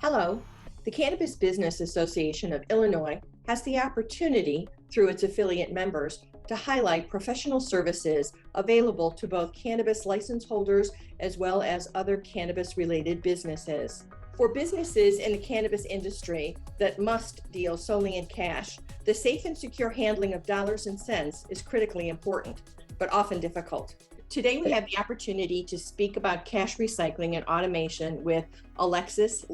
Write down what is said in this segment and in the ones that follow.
Hello. The Cannabis Business Association of Illinois has the opportunity, through its affiliate members, to highlight professional services available to both cannabis license holders as well as other cannabis-related businesses. For businesses in the cannabis industry that must deal solely in cash, the safe and secure handling of dollars and cents is critically important, but often difficult. Today, we have the opportunity to speak about cash recycling and automation with Alexis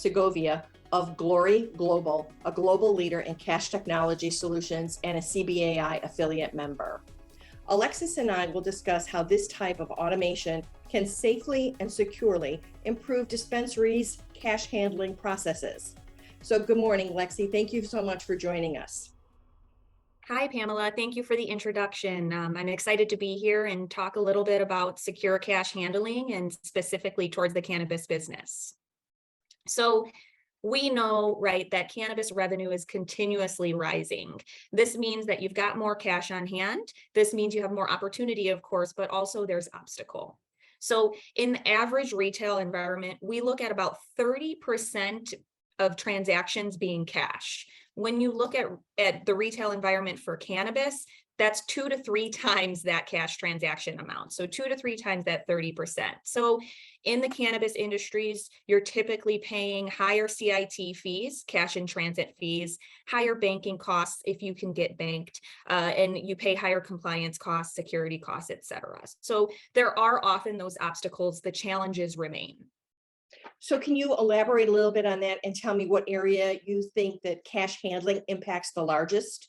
Segovia of Glory Global, a global leader in cash technology solutions and a CBAI affiliate member. Alexis and I will discuss how this type of automation can safely and securely improve dispensaries' cash handling processes. So good morning, Lexi. Thank you so much for joining us. Hi, Pamela. Thank you for the introduction. I'm excited to be here and talk a little bit about secure cash handling and specifically towards the cannabis business. So we know, right, that cannabis revenue is continuously rising. This means that you've got more cash on hand. This means you have more opportunity, of course, but also there's obstacle. So in the average retail environment, we look at about 30% of transactions being cash. When you look at the retail environment for cannabis, that's 2 to 3 times that cash transaction amount. So 2 to 3 times that 30%. So in the cannabis industries, you're typically paying higher CIT fees, cash in transit fees, higher banking costs if you can get banked, and you pay higher compliance costs, security costs, et cetera. So there are often those obstacles. The challenges remain. So can you elaborate a little bit on that and tell me what area you think that cash handling impacts the largest?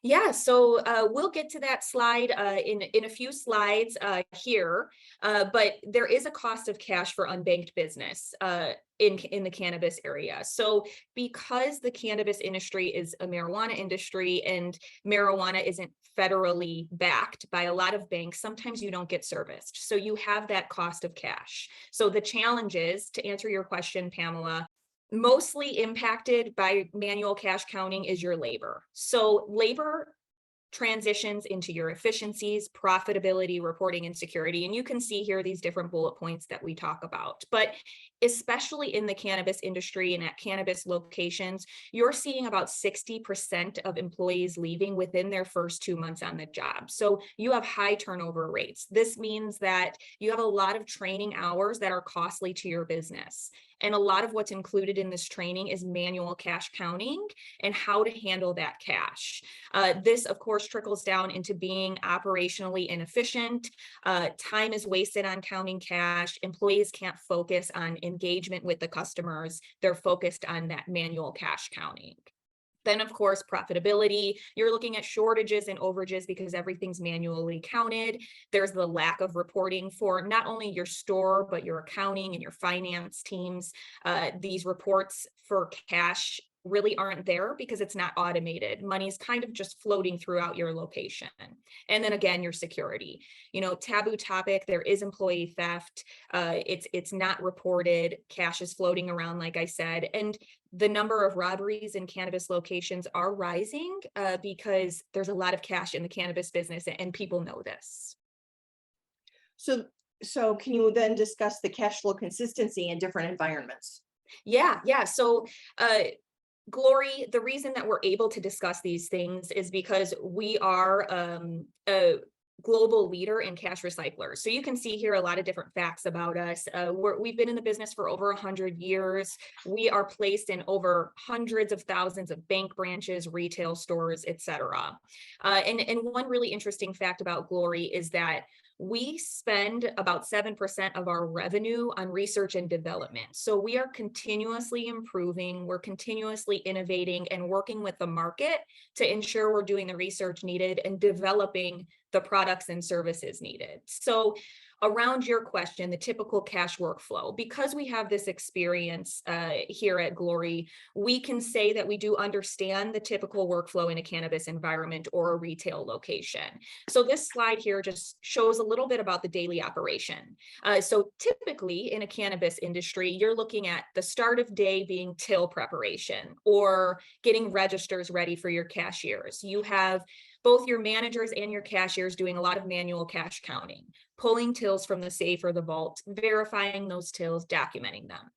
Yeah, so we'll get to that slide in a few slides here, but there is a cost of cash for unbanked business in the cannabis area. So because the cannabis industry is a marijuana industry and marijuana isn't federally backed by a lot of banks, sometimes you don't get serviced. So you have that cost of cash. So the challenges, to answer your question, Pamela, mostly impacted by manual cash counting is your labor. So labor transitions into your efficiencies, profitability, reporting, and security. And you can see here these different bullet points that we talk about. But especially in the cannabis industry and at cannabis locations, you're seeing about 60% of employees leaving within their first 2 months on the job. So you have high turnover rates. This means that you have a lot of training hours that are costly to your business. And a lot of what's included in this training is manual cash counting and how to handle that cash. This, of course, trickles down into being operationally inefficient. Time is wasted on counting cash. Employees can't focus on engagement with the customers. They're focused on that manual cash counting. Then, of course, profitability. You're looking at shortages and overages because everything's manually counted. There's the lack of reporting for not only your store, but your accounting and your finance teams. These reports for cash really aren't there because it's not automated. Money's kind of just floating throughout your location. And then again, your security. Taboo topic, there is employee theft. It's not reported. Cash is floating around, like I said. And the number of robberies in cannabis locations are rising because there's a lot of cash in the cannabis business and people know this. So can you then discuss the cash flow consistency in different environments? Yeah. So Glory, the reason that we're able to discuss these things is because we are a global leader in cash recyclers. So you can see here a lot of different facts about us. We've been in the business for over 100 years. We are placed in over hundreds of thousands of bank branches, retail stores, et cetera. And one really interesting fact about Glory is that we spend about 7% of our revenue on research and development. So we are continuously improving, we're continuously innovating and working with the market to ensure we're doing the research needed and developing the products and services needed. So around your question, the typical cash workflow, because we have this experience here at Glory, we can say that we do understand the typical workflow in a cannabis environment or a retail location. So this slide here just shows a little bit about the daily operation. So typically in a cannabis industry, you're looking at the start of day being till preparation or getting registers ready for your cashiers. You have both your managers and your cashiers doing a lot of manual cash counting, pulling tills from the safe or the vault, verifying those tills, documenting them.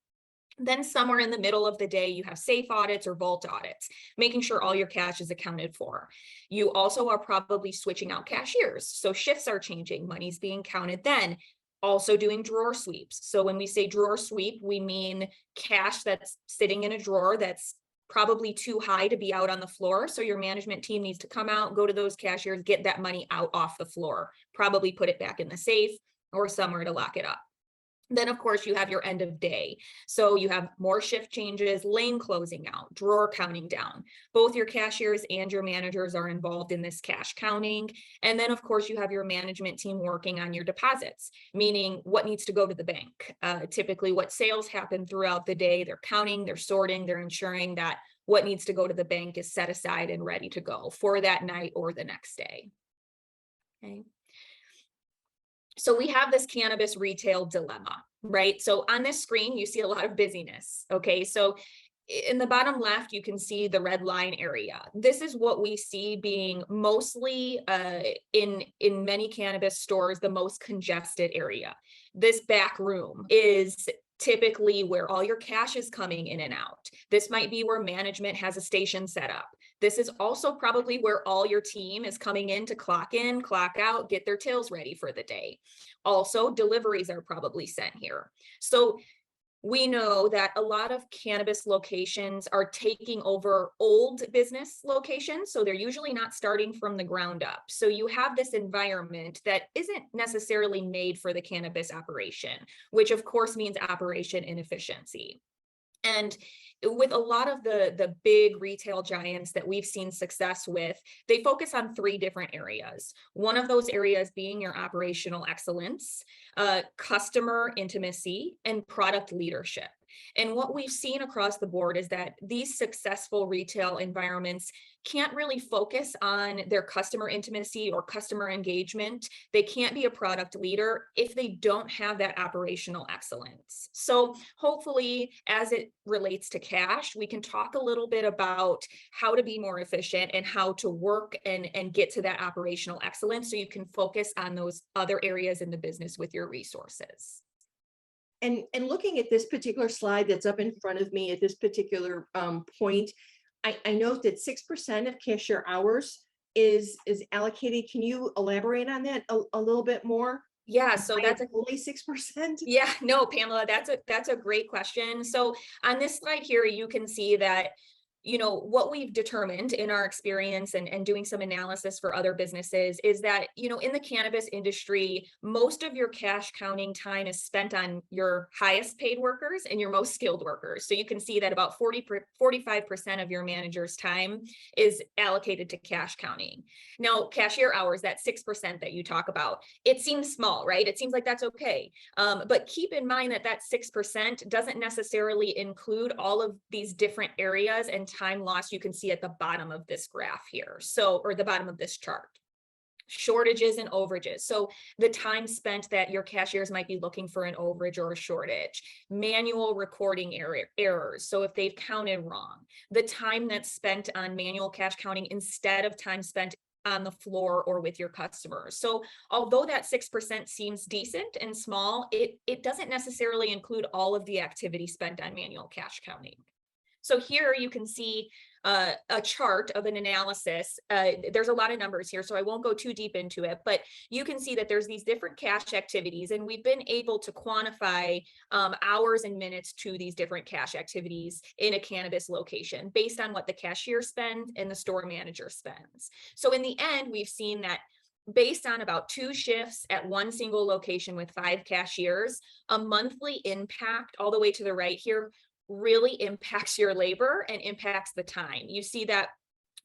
Then somewhere in the middle of the day, you have safe audits or vault audits, making sure all your cash is accounted for. You also are probably switching out cashiers. So shifts are changing, money's being counted then. Also doing drawer sweeps. So when we say drawer sweep, we mean cash that's sitting in a drawer that's probably too high to be out on the floor. So your management team needs to come out, go to those cashiers, get that money out off the floor, probably put it back in the safe or somewhere to lock it up. Then, of course, you have your end of day. So you have more shift changes, lane closing out, drawer counting down. Both your cashiers and your managers are involved in this cash counting. And then, of course, you have your management team working on your deposits, meaning what needs to go to the bank. Typically, what sales happen throughout the day, they're counting, they're sorting, they're ensuring that what needs to go to the bank is set aside and ready to go for that night or the next day. Okay. So we have this cannabis retail dilemma, right? So on this screen, you see a lot of busyness. Okay, so in the bottom left, you can see the red line area. This is what we see being mostly in many cannabis stores, the most congested area. This back room is typically where all your cash is coming in and out. This might be where management has a station set up. This is also probably where all your team is coming in, clock out, get their tills ready for the day. Also, deliveries are probably sent here. So we know that a lot of cannabis locations are taking over old business locations. So they're usually not starting from the ground up. So you have this environment that isn't necessarily made for the cannabis operation, which of course means operation inefficiency. And with a lot of the big retail giants that we've seen success with, they focus on 3 different areas. One of those areas being your operational excellence, customer intimacy, and product leadership. And what we've seen across the board is that these successful retail environments can't really focus on their customer intimacy or customer engagement. They can't be a product leader if they don't have that operational excellence. So hopefully, as it relates to cash, we can talk a little bit about how to be more efficient and how to work and get to that operational excellence so you can focus on those other areas in the business with your resources. And looking at this particular slide that's up in front of me at this particular point, I note that 6% of cashier hours is allocated. Can you elaborate on that a little bit more? Yeah, so that's only 6%. Yeah, no, Pamela, that's a great question. So on this slide here, you can see that, you know, what we've determined in our experience and doing some analysis for other businesses is that, you know, in the cannabis industry, most of your cash counting time is spent on your highest paid workers and your most skilled workers. So you can see that about 45% of your manager's time is allocated to cash counting. Now, cashier hours, that 6% that you talk about, it seems small, right? It seems like that's okay. But keep in mind that 6% doesn't necessarily include all of these different areas and time loss you can see at the bottom of this graph here. So, or the bottom of this chart. Shortages and overages. So the time spent that your cashiers might be looking for an overage or a shortage, manual recording errors. So if they've counted wrong, the time that's spent on manual cash counting instead of time spent on the floor or with your customers. So although that 6% seems decent and small, it doesn't necessarily include all of the activity spent on manual cash counting. So here you can see a chart of an analysis. There's a lot of numbers here, so I won't go too deep into it, but you can see that there's these different cash activities, and we've been able to quantify hours and minutes to these different cash activities in a cannabis location based on what the cashier spends and the store manager spends. So in the end, we've seen that based on about 2 shifts at one single location with 5 cashiers, a monthly impact all the way to the right here really impacts your labor and impacts the time. You see that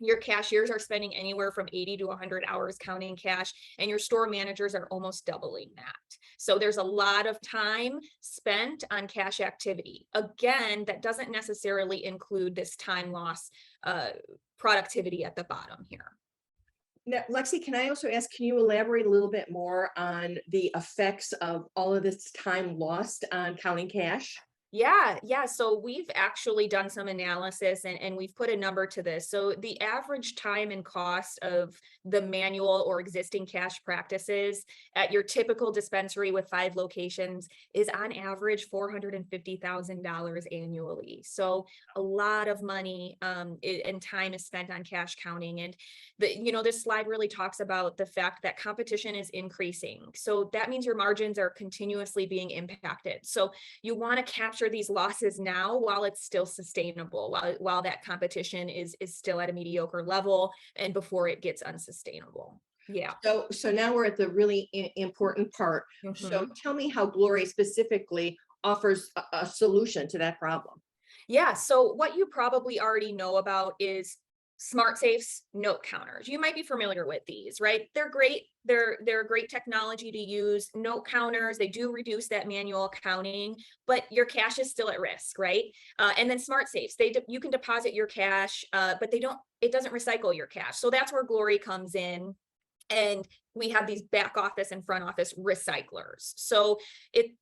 your cashiers are spending anywhere from 80 to 100 hours counting cash, and your store managers are almost doubling that. So there's a lot of time spent on cash activity. Again, that doesn't necessarily include this time loss productivity at the bottom here. Now, Lexi, can I also ask, can you elaborate a little bit more on the effects of all of this time lost on counting cash? Yeah. So we've actually done some analysis and we've put a number to this. So the average time and cost of the manual or existing cash practices at your typical dispensary with 5 locations is on average $450,000 annually. So a lot of money and time is spent on cash counting. And this slide really talks about the fact that competition is increasing. So that means your margins are continuously being impacted. So you want to capture these losses now while it's still sustainable, while that competition is still at a mediocre level and before it gets unsustainable. Yeah. So now we're at the really important part. So Mhm. tell me how Glory specifically offers a solution to that problem. Yeah, so what you probably already know about is smart safes, note counters. You might be familiar with these, right? They're great. They're great technology to use. Note counters, they do reduce that manual counting, but your cash is still at risk, right? And then smart safes, you can deposit your cash, but it doesn't recycle your cash. So that's where Glory comes in. And we have these back office and front office recyclers. So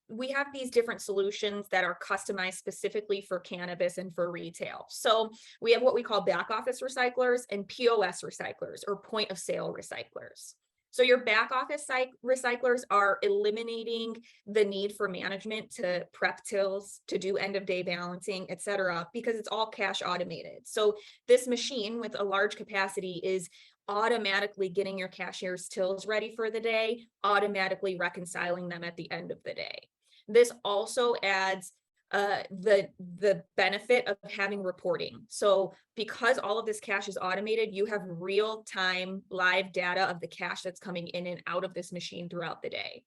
we have these different solutions that are customized specifically for cannabis and for retail. So we have what we call back office recyclers and POS recyclers, or point of sale recyclers. So your back office recyclers are eliminating the need for management to prep tills, to do end of day balancing, et cetera, because it's all cash automated. So this machine with a large capacity is automatically getting your cashier's tills ready for the day, automatically reconciling them at the end of the day. This also adds the benefit of having reporting. So because all of this cash is automated, you have real-time live data of the cash that's coming in and out of this machine throughout the day.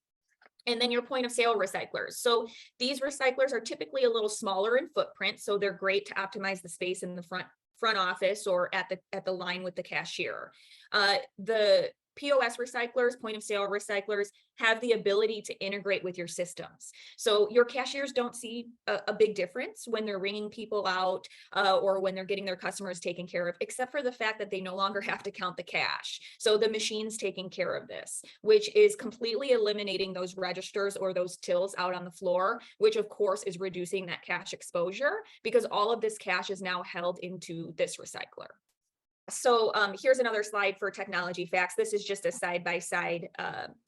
And then your point of sale recyclers. So these recyclers are typically a little smaller in footprint, so they're great to optimize the space in the front office or at the line with the cashier. The POS recyclers, point of sale recyclers, have the ability to integrate with your systems. So your cashiers don't see a big difference when they're ringing people out or when they're getting their customers taken care of, except for the fact that they no longer have to count the cash. So the machine's taking care of this, which is completely eliminating those registers or those tills out on the floor, which of course is reducing that cash exposure because all of this cash is now held into this recycler. So here's another slide for technology facts. This is just a side-by-side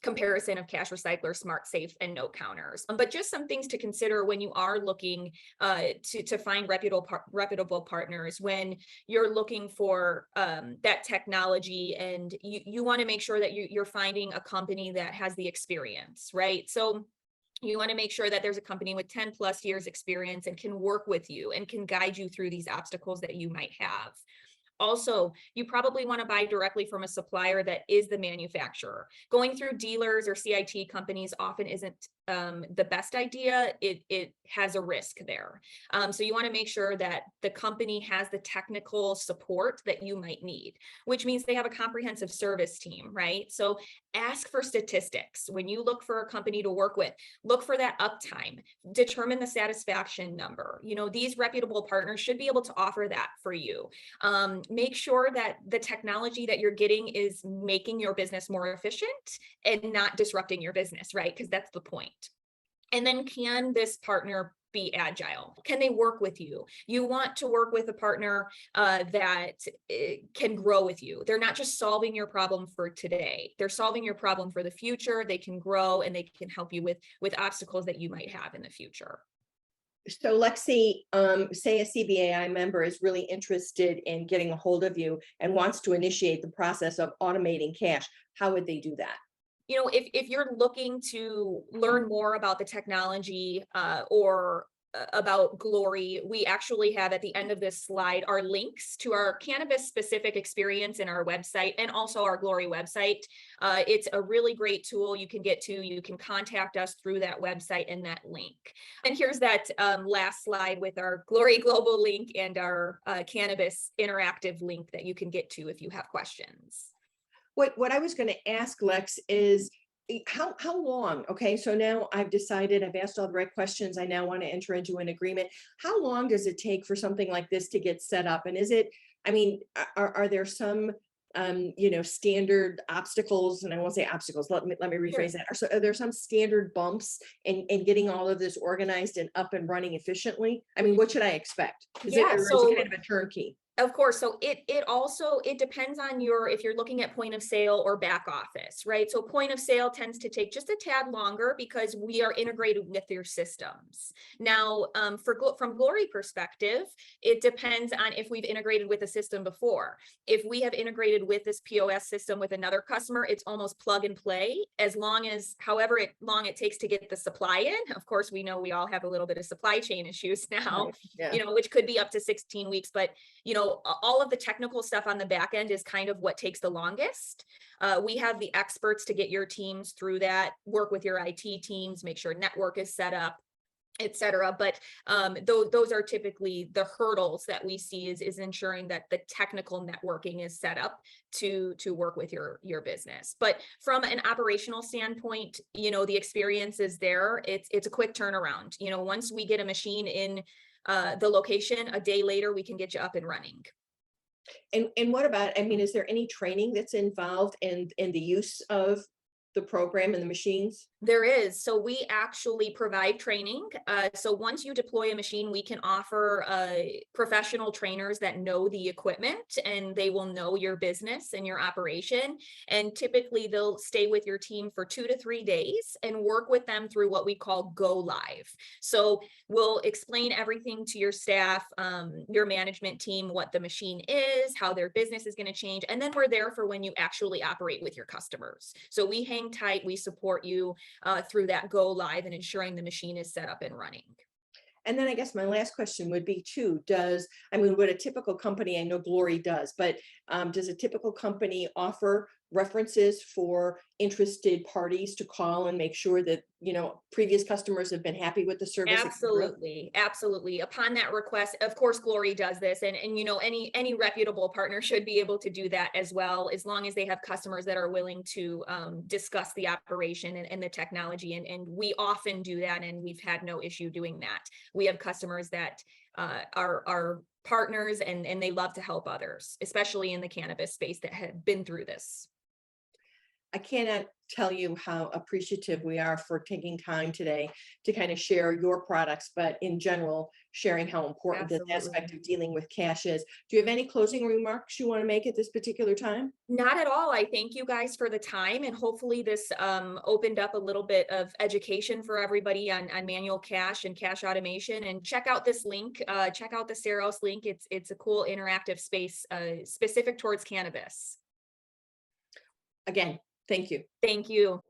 comparison of cash recyclers, smart safe, and note counters. But just some things to consider when you are looking to find reputable partners, when you're looking for that technology, and you want to make sure that you're finding a company that has the experience, right? So you want to make sure that there's a company with 10 plus years experience and can work with you and can guide you through these obstacles that you might have. Also, you probably want to buy directly from a supplier that is the manufacturer. Going through dealers or CIT companies often isn't the best idea. It has a risk there. So you want to make sure that the company has the technical support that you might need, which means they have a comprehensive service team, right? So ask for statistics. When you look for a company to work with, look for that uptime, determine the satisfaction number. These reputable partners should be able to offer that for you. Make sure that the technology that you're getting is making your business more efficient and not disrupting your business, right? Because that's the point. And then can this partner be agile? Can they work with you? You want to work with a partner that can grow with you. They're not just solving your problem for today. They're solving your problem for the future. They can grow and they can help you with obstacles that you might have in the future. So Lexi, say a CBAI member is really interested in getting a hold of you and wants to initiate the process of automating cash. How would they do that? If you're looking to learn more about the technology or about Glory, we actually have at the end of this slide our links to our cannabis specific experience in our website and also our Glory website. It's a really great tool you can get to. You can contact us through that website and that link. And here's that last slide with our Glory Global link and our cannabis interactive link that you can get to if you have questions. What I was going to ask, Lex, is how long? Okay, so now I've decided, I've asked all the right questions. I now want to enter into an agreement. How long does it take for something like this to get set up? And is it, I mean, are there some standard obstacles, and I won't say obstacles, let me rephrase that. Are there some standard bumps in getting all of this organized and up and running efficiently? I mean, what should I expect? Is it kind of a turnkey? Of course. So it depends on if you're looking at point of sale or back office, right? So point of sale tends to take just a tad longer because we are integrated with your systems. Now, from Glory perspective, it depends on if we've integrated with a system before. If we have integrated with this POS system with another customer, it's almost plug and play, as long as however long it takes to get the supply in. Of course, we know we all have a little bit of supply chain issues now, which could be up to 16 weeks, but all of the technical stuff on the back end is kind of what takes the longest. We have the experts to get your teams through that, work with your IT teams, make sure network is set up, etc. But those are typically the hurdles that we see is ensuring that the technical networking is set up to work with your business. But from an operational standpoint, the experience is there. It's a quick turnaround. Once we get a machine in the location, a day later, we can get you up and running. And what about, is there any training that's involved in the use of the program and the machines? There is. So we actually provide training. So once you deploy a machine, we can offer professional trainers that know the equipment, and they will know your business and your operation. And typically they'll stay with your team for 2 to 3 days and work with them through what we call go live. So we'll explain everything to your staff, your management team, what the machine is, how their business is going to change. And then we're there for when you actually operate with your customers. So we hang tight, we support you through that go live and ensuring the machine is set up and running. And then I guess my last question would be too, would a typical company, I know Glory does, but does a typical company offer references for interested parties to call and make sure that, previous customers have been happy with the service? Absolutely. Absolutely. Upon that request, of course, Glory does this, and any reputable partner should be able to do that as well, as long as they have customers that are willing to discuss the operation and the technology. And we often do that, and we've had no issue doing that. We have customers that are partners, and they love to help others, especially in the cannabis space, that have been through this. I cannot tell you how appreciative we are for taking time today to kind of share your products, but in general, sharing how important this aspect of dealing with cash is. Do you have any closing remarks you want to make at this particular time? Not at all. I thank you guys for the time, and hopefully this opened up a little bit of education for everybody on manual cash and cash automation. And check out this link, check out the Seros link. It's a cool interactive space specific towards cannabis. Again, thank you. Thank you.